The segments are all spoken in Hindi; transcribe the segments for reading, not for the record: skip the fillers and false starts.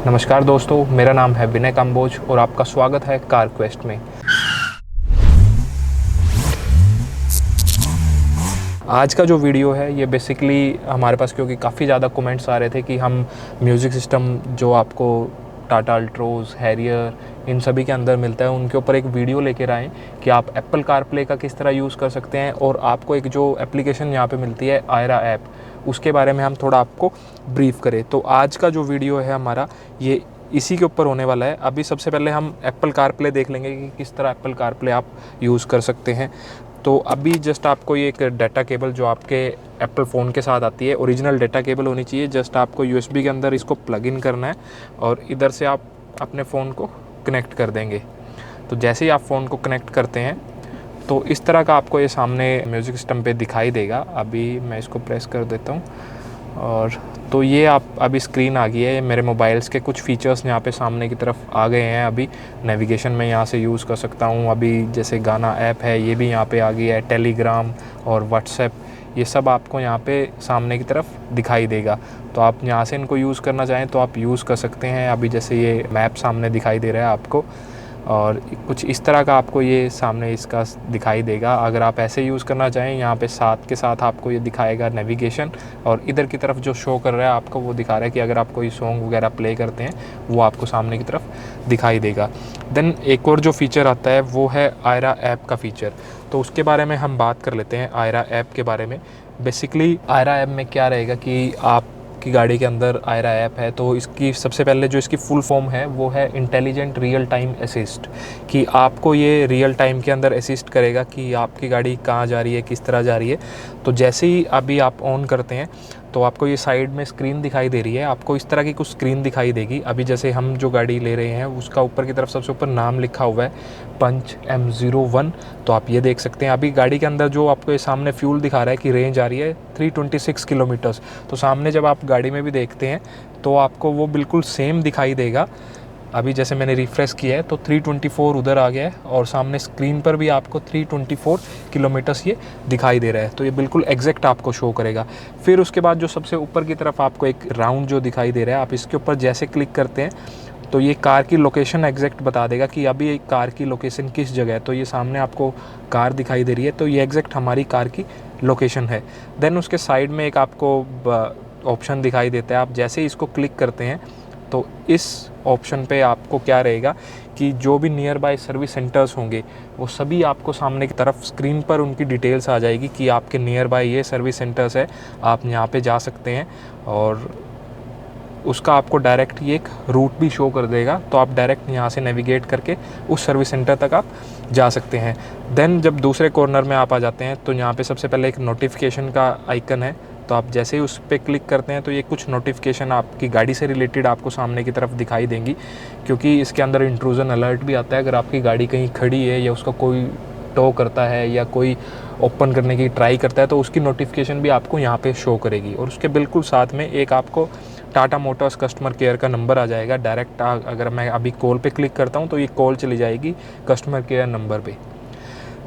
नमस्कार दोस्तों, मेरा नाम है विनय काम्बोज और आपका स्वागत है कार क्वेस्ट में। आज का जो वीडियो है ये बेसिकली हमारे पास क्योंकि काफ़ी ज़्यादा कमेंट्स आ रहे थे कि हम म्यूज़िक सिस्टम जो आपको टाटा अल्ट्रोज, हैरियर इन सभी के अंदर मिलता है उनके ऊपर एक वीडियो लेकर आएँ कि आप एप्पल कारप्ले का किस तरह यूज़ कर सकते हैं और आपको एक जो एप्लीकेशन यहाँ पे मिलती है आयरा ऐप, उसके बारे में हम थोड़ा आपको ब्रीफ करें। तो आज का जो वीडियो है हमारा ये इसी के ऊपर होने वाला है। अभी सबसे पहले हम एप्पल कारप्ले देख लेंगे कि किस तरह एप्पल कारप्ले आप यूज़ कर सकते हैं। तो अभी जस्ट आपको ये एक डाटा केबल जो आपके एप्पल फ़ोन के साथ आती है, ओरिजिनल डाटा केबल होनी चाहिए। जस्ट आपको यूएसबी के अंदर इसको प्लग इन करना है और इधर से आप अपने फ़ोन को कनेक्ट कर देंगे। तो जैसे ही आप फ़ोन को कनेक्ट करते हैं तो इस तरह का आपको ये सामने म्यूज़िक सिस्टम पे दिखाई देगा। अभी मैं इसको प्रेस कर देता हूँ और तो ये आप अभी स्क्रीन आ गई है। मेरे मोबाइल्स के कुछ फ़ीचर्स यहाँ पे सामने की तरफ आ गए हैं। अभी नेविगेशन में यहाँ से यूज़ कर सकता हूँ। अभी जैसे गाना ऐप है ये भी यहाँ पे आ गई है, टेलीग्राम और व्हाट्सएप, ये सब आपको यहाँ पे सामने की तरफ दिखाई देगा। तो आप यहाँ से इनको यूज़ करना चाहें तो आप यूज़ कर सकते हैं। अभी जैसे ये मैप सामने दिखाई दे रहा है आपको और कुछ इस तरह का आपको ये सामने इसका दिखाई देगा। अगर आप ऐसे यूज़ करना चाहें यहाँ पे साथ के साथ आपको ये दिखाएगा नेविगेशन और इधर की तरफ जो शो कर रहा है आपको वो दिखा रहा है कि अगर आप कोई सॉन्ग वगैरह प्ले करते हैं वो आपको सामने की तरफ दिखाई देगा। देन एक और जो फ़ीचर आता है वो है आयरा ऐप का फ़ीचर। तो उसके बारे में हम बात कर लेते हैं आयरा ऐप के बारे में। बेसिकली आयरा ऐप में क्या रहेगा कि आप की गाड़ी के अंदर आयरा ऐप है तो इसकी सबसे पहले जो इसकी फुल फॉर्म है वो है इंटेलिजेंट रियल टाइम असिस्ट, कि आपको ये रियल टाइम के अंदर असिस्ट करेगा कि आपकी गाड़ी कहाँ जा रही है, किस तरह जा रही है। तो जैसे ही अभी आप ऑन करते हैं तो आपको ये साइड में स्क्रीन दिखाई दे रही है, आपको इस तरह की कुछ स्क्रीन दिखाई देगी। अभी जैसे हम जो गाड़ी ले रहे हैं उसका ऊपर की तरफ सबसे ऊपर नाम लिखा हुआ है पंच M01। तो आप ये देख सकते हैं अभी गाड़ी के अंदर जो आपको ये सामने फ्यूल दिखा रहा है कि रेंज आ रही है 326 किलोमीटर्स। तो सामने जब आप गाड़ी में भी देखते हैं तो आपको वो बिल्कुल सेम दिखाई देगा। अभी जैसे मैंने रिफ़्रेश किया है तो 324 उधर आ गया है और सामने स्क्रीन पर भी आपको 324 किलोमीटर्स ये दिखाई दे रहा है। तो ये बिल्कुल एग्जैक्ट आपको शो करेगा। फिर उसके बाद जो सबसे ऊपर की तरफ आपको एक राउंड जो दिखाई दे रहा है, आप इसके ऊपर जैसे क्लिक करते हैं तो ये कार की लोकेशन एग्जैक्ट बता देगा कि अभी एक कार की लोकेशन किस जगह है। तो ये सामने आपको कार दिखाई दे रही है तो ये एग्जैक्ट हमारी कार की लोकेशन है। देन उसके साइड में एक आपको ऑप्शन दिखाई देता है, आप जैसे ही इसको क्लिक करते हैं तो इस ऑप्शन पे आपको क्या रहेगा कि जो भी नियर बाय सर्विस सेंटर्स होंगे वो सभी आपको सामने की तरफ स्क्रीन पर उनकी डिटेल्स आ जाएगी कि आपके नियर बाय ये सर्विस सेंटर्स है, आप यहाँ पे जा सकते हैं। और उसका आपको डायरेक्ट ये एक रूट भी शो कर देगा। तो आप डायरेक्ट यहाँ से नेविगेट करके उस सर्विस सेंटर तक आप जा सकते हैं। देन जब दूसरे कॉर्नर में आप आ जाते हैं तो यहाँ पे सबसे पहले एक नोटिफिकेशन का आइकन है। तो आप जैसे ही उस पर क्लिक करते हैं तो ये कुछ नोटिफिकेशन आपकी गाड़ी से रिलेटेड आपको सामने की तरफ दिखाई देंगी, क्योंकि इसके अंदर इंट्रूजन अलर्ट भी आता है। अगर आपकी गाड़ी कहीं खड़ी है या उसका कोई टो करता है या कोई ओपन करने की ट्राई करता है तो उसकी नोटिफिकेशन भी आपको यहाँ पे शो करेगी। और उसके बिल्कुल साथ में एक आपको टाटा मोटर्स कस्टमर केयर का नंबर आ जाएगा। डायरेक्ट अगर मैं अभी कॉल पे क्लिक करता हूँ तो ये कॉल चली जाएगी कस्टमर केयर नंबर पे।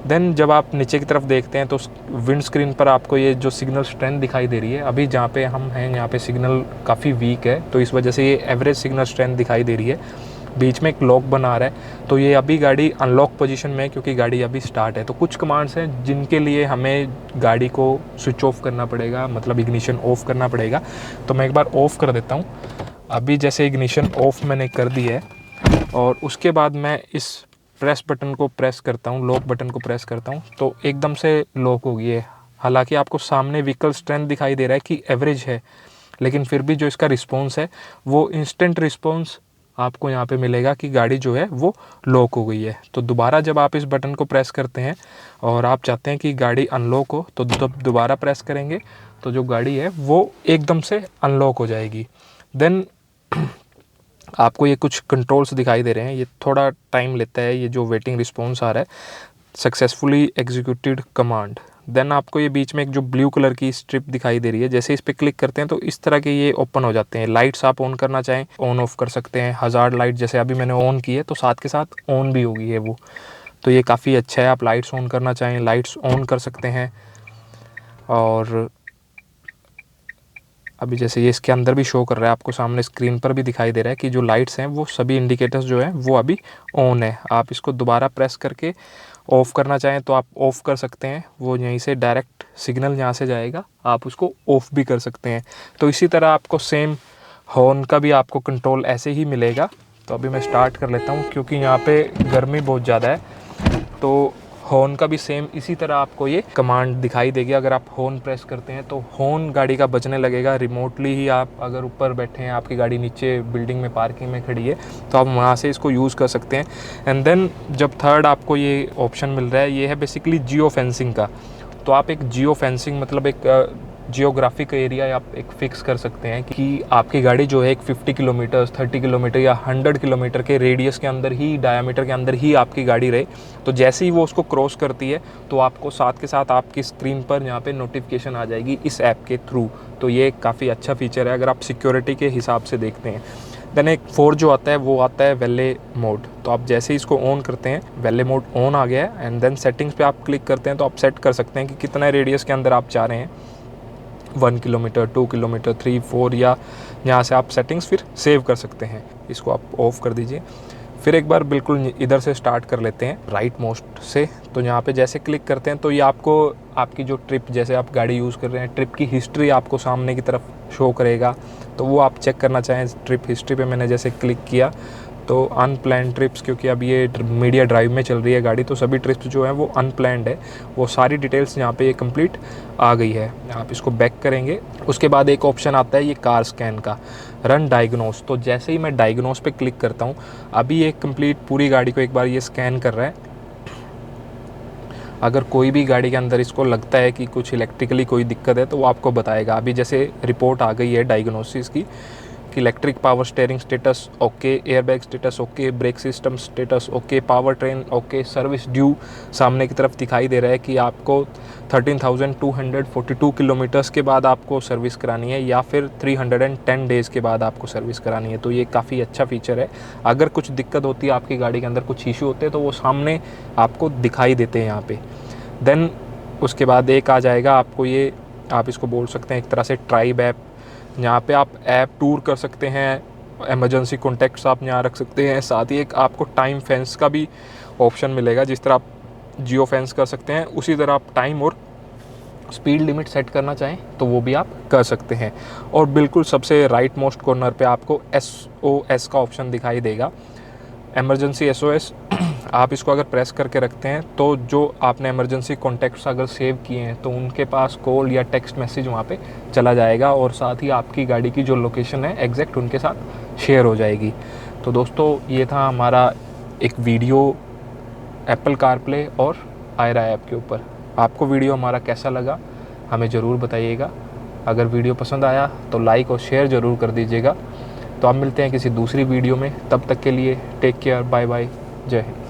देन जब आप नीचे की तरफ देखते हैं तो विंड स्क्रीन पर आपको ये जो सिग्नल स्ट्रेंथ दिखाई दे रही है, अभी जहाँ पे हम हैं यहाँ पे सिग्नल काफ़ी वीक है तो इस वजह से ये एवरेज सिग्नल स्ट्रेंथ दिखाई दे रही है। बीच में एक लॉक बना रहा है तो ये अभी गाड़ी अनलॉक पोजीशन में है क्योंकि गाड़ी अभी स्टार्ट है। तो कुछ कमांड्स हैं जिनके लिए हमें गाड़ी को स्विच ऑफ करना पड़ेगा, मतलब इग्निशन ऑफ करना पड़ेगा। तो मैं एक बार ऑफ़ कर देता हूँ। अभी जैसे इग्निशन ऑफ मैंने कर दी है और उसके बाद मैं इस प्रेस बटन को प्रेस करता हूँ, लॉक बटन को प्रेस करता हूँ तो एकदम से लॉक हो गई है। हालांकि आपको सामने व्हीकल स्ट्रेंथ दिखाई दे रहा है कि एवरेज है, लेकिन फिर भी जो इसका रिस्पॉन्स है वो इंस्टेंट रिस्पॉन्स आपको यहाँ पे मिलेगा कि गाड़ी जो है वो लॉक हो गई है। तो दोबारा जब आप इस बटन को प्रेस करते हैं और आप चाहते हैं कि गाड़ी अनलॉक हो तो जब दोबारा प्रेस करेंगे तो जो गाड़ी है वो एकदम से अनलॉक हो जाएगी। देन आपको ये कुछ कंट्रोल्स दिखाई दे रहे हैं, ये थोड़ा टाइम लेता है, ये जो वेटिंग रिस्पॉन्स आ रहा है, सक्सेसफुली एग्जीक्यूटेड कमांड। देन आपको ये बीच में एक जो ब्लू कलर की स्ट्रिप दिखाई दे रही है, जैसे इस पर क्लिक करते हैं तो इस तरह के ये ओपन हो जाते हैं। लाइट्स आप ऑन करना चाहें ऑन ऑफ कर सकते हैं। हज़ार्ड लाइट जैसे अभी मैंने ऑन की है तो साथ के साथ ऑन भी होगी है वो, तो ये काफ़ी अच्छा है। आप लाइट्स ऑन करना चाहें लाइट्स ऑन कर सकते हैं। और अभी जैसे ये इसके अंदर भी शो कर रहा है, आपको सामने स्क्रीन पर भी दिखाई दे रहा है कि जो लाइट्स हैं वो सभी इंडिकेटर्स जो है वो अभी ऑन है। आप इसको दोबारा प्रेस करके ऑफ़ करना चाहें तो आप ऑफ़ कर सकते हैं, वो यहीं से डायरेक्ट सिग्नल यहाँ से जाएगा, आप उसको ऑफ़ भी कर सकते हैं। तो इसी तरह आपको सेम हॉर्न का भी आपको कंट्रोल ऐसे ही मिलेगा। तो अभी मैं स्टार्ट कर लेता हूँ क्योंकि यहाँ पे गर्मी बहुत ज़्यादा है, तो हॉर्न का भी सेम इसी तरह आपको ये कमांड दिखाई देगी। अगर आप हॉर्न प्रेस करते हैं तो हॉर्न गाड़ी का बजने लगेगा रिमोटली ही। आप अगर ऊपर बैठे हैं, आपकी गाड़ी नीचे बिल्डिंग में पार्किंग में खड़ी है, तो आप वहाँ से इसको यूज़ कर सकते हैं। एंड देन जब थर्ड आपको ये ऑप्शन मिल रहा है, ये है बेसिकली जियो फेंसिंग का। तो आप एक जियो फेंसिंग मतलब एक जियोग्राफिक एरिया आप एक फ़िक्स कर सकते हैं कि आपकी गाड़ी जो है एक 50 किलोमीटर 30 किलोमीटर या 100 किलोमीटर के रेडियस के अंदर ही, डायामीटर के अंदर ही आपकी गाड़ी रहे। तो जैसे ही वो उसको क्रॉस करती है तो आपको साथ के साथ आपकी स्क्रीन पर यहाँ पे नोटिफिकेशन आ जाएगी इस ऐप के थ्रू। तो ये काफ़ी अच्छा फीचर है अगर आप सिक्योरिटी के हिसाब से देखते हैं। देन एक 4 जो आता है वो आता है वैले मोड। तो आप जैसे ही इसको ऑन करते हैं, वैले मोड ऑन आ गया है। एंड देन सेटिंग्स पे आप क्लिक करते हैं तो आप सेट कर सकते हैं कि कितना रेडियस के अंदर आप चाह रहे हैं, 1 किलोमीटर 2 किलोमीटर 3 4, या यहाँ से आप सेटिंग्स फिर सेव कर सकते हैं। इसको आप ऑफ़ कर दीजिए। फिर एक बार बिल्कुल इधर से स्टार्ट कर लेते हैं राइट मोस्ट से। तो यहाँ पे जैसे क्लिक करते हैं तो ये आपको आपकी जो ट्रिप, जैसे आप गाड़ी यूज़ कर रहे हैं, ट्रिप की हिस्ट्री आपको सामने की तरफ शो करेगा। तो वो आप चेक करना चाहें, ट्रिप हिस्ट्री पे मैंने जैसे क्लिक किया तो अनप्लान ट्रिप्स, क्योंकि अब ये मीडिया ड्राइव में चल रही है गाड़ी, तो सभी ट्रिप्स जो है वो अनप्लान्ड है। वो सारी डिटेल्स यहाँ पे ये कंप्लीट आ गई है। आप इसको बैक करेंगे, उसके बाद एक ऑप्शन आता है ये कार स्कैन का, रन डायग्नोस। तो जैसे ही मैं डायग्नोस पे क्लिक करता हूँ, अभी ये कंप्लीट पूरी गाड़ी को एक बार ये स्कैन कर रहा है। अगर कोई भी गाड़ी के अंदर इसको लगता है कि कुछ इलेक्ट्रिकली कोई दिक्कत है तो वो आपको बताएगा। अभी जैसे रिपोर्ट आ गई है डायग्नोसिस की कि electric power steering status okay, airbag status okay, brake system status okay, power train okay, service due सामने की तरफ दिखाई दे रहा है कि आपको 13,242 किलोमीटर्स के बाद आपको सर्विस करानी है या फिर 310 डेज़ के बाद आपको सर्विस करानी है। तो ये काफ़ी अच्छा फीचर है। अगर कुछ दिक्कत होती है आपकी गाड़ी के अंदर, कुछ इशू होते हैं, तो वो सामने आपको दिखाई देते हैं यहाँ पे। देन उसके बाद एक आ जाएगा आपको ये, आप इसको बोल सकते हैं एक तरह से ट्राइब ऐप। यहाँ पे आप ऐप टूर कर सकते हैं, इमरजेंसी कॉन्टैक्ट्स आप यहाँ रख सकते हैं। साथ ही एक आपको टाइम फेंस का भी ऑप्शन मिलेगा। जिस तरह आप जियो फेंस कर सकते हैं, उसी तरह आप टाइम और स्पीड लिमिट सेट करना चाहें तो वो भी आप कर सकते हैं। और बिल्कुल सबसे राइट मोस्ट कॉर्नर पे आपको SOS का ऑप्शन दिखाई देगा, एमरजेंसी SOS। आप इसको अगर प्रेस करके रखते हैं तो जो आपने इमरजेंसी कॉन्टैक्ट्स अगर सेव किए हैं तो उनके पास कॉल या टेक्स्ट मैसेज वहाँ पे चला जाएगा, और साथ ही आपकी गाड़ी की जो लोकेशन है एग्जैक्ट उनके साथ शेयर हो जाएगी। तो दोस्तों ये था हमारा एक वीडियो एप्पल कारप्ले और आयरा ऐप के ऊपर। आपको वीडियो हमारा कैसा लगा हमें ज़रूर बताइएगा। अगर वीडियो पसंद आया तो लाइक और शेयर ज़रूर कर दीजिएगा। तो आप मिलते हैं किसी दूसरी वीडियो में, तब तक के लिए टेक केयर, बाय बाय, जय हिंद।